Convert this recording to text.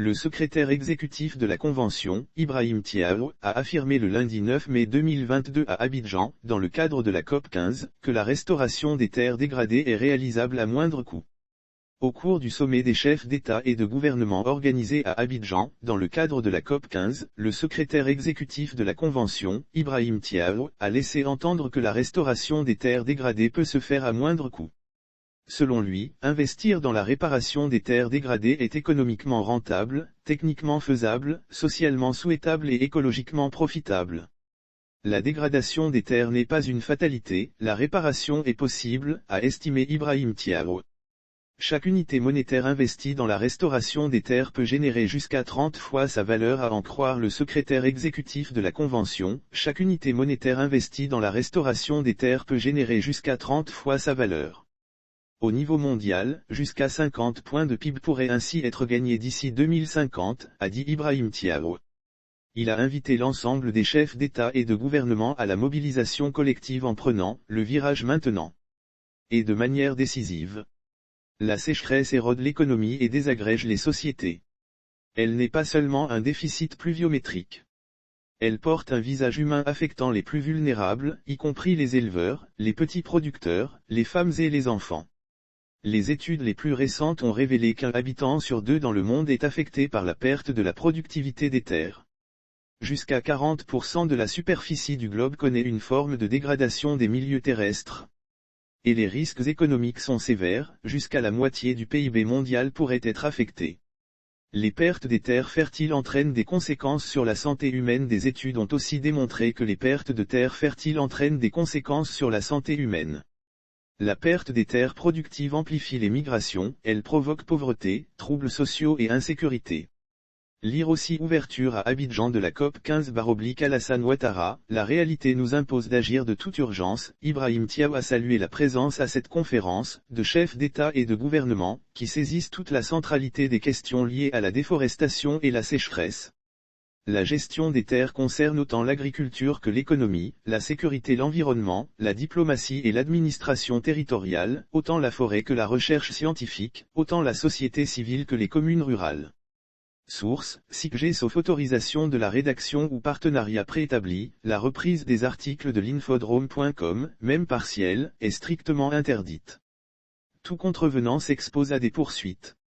Le secrétaire exécutif de la Convention, Ibrahim Thiaw, a affirmé le lundi 9 mai 2022 à Abidjan, dans le cadre de la COP15, que la restauration des terres dégradées est réalisable à moindre coût. Au cours du sommet des chefs d'État et de gouvernement organisé à Abidjan, dans le cadre de la COP15, le secrétaire exécutif de la Convention, Ibrahim Thiaw, a laissé entendre que la restauration des terres dégradées peut se faire à moindre coût. Selon lui, investir dans la réparation des terres dégradées est économiquement rentable, techniquement faisable, socialement souhaitable et écologiquement profitable. La dégradation des terres n'est pas une fatalité, la réparation est possible, a estimé Ibrahim Thiaw. Chaque unité monétaire investie dans la restauration des terres peut générer jusqu'à 30 fois sa valeur à en croire le secrétaire exécutif de la Convention. Chaque unité monétaire investie dans la restauration des terres peut générer jusqu'à 30 fois sa valeur. Au niveau mondial, jusqu'à 50 points de PIB pourraient ainsi être gagnés d'ici 2050, a dit Ibrahim Thiaw. Il a invité l'ensemble des chefs d'État et de gouvernement à la mobilisation collective en prenant le virage maintenant. Et de manière décisive. La sécheresse érode l'économie et désagrège les sociétés. Elle n'est pas seulement un déficit pluviométrique. Elle porte un visage humain affectant les plus vulnérables, y compris les éleveurs, les petits producteurs, les femmes et les enfants. Les études les plus récentes ont révélé qu'un habitant sur 2 dans le monde est affecté par la perte de la productivité des terres. Jusqu'à 40% de la superficie du globe connaît une forme de dégradation des milieux terrestres. Et les risques économiques sont sévères, jusqu'à la moitié du PIB mondial pourrait être affecté. Les pertes des terres fertiles entraînent des conséquences sur la santé humaine. Des études ont aussi démontré que les pertes de terres fertiles entraînent des conséquences sur la santé humaine. La perte des terres productives amplifie les migrations, elle provoque pauvreté, troubles sociaux et insécurité. Lire aussi ouverture à Abidjan de la COP15 / Alassane Ouattara, la réalité nous impose d'agir de toute urgence. Ibrahim Thiaw a salué la présence à cette conférence, de chefs d'État et de gouvernement, qui saisissent toute la centralité des questions liées à la déforestation et la sécheresse. La gestion des terres concerne autant l'agriculture que l'économie, la sécurité, l'environnement, la diplomatie et l'administration territoriale, autant la forêt que la recherche scientifique, autant la société civile que les communes rurales. Source, SICG sauf autorisation de la rédaction ou partenariat préétabli, la reprise des articles de l'infodrome.com, même partielle, est strictement interdite. Tout contrevenant s'expose à des poursuites.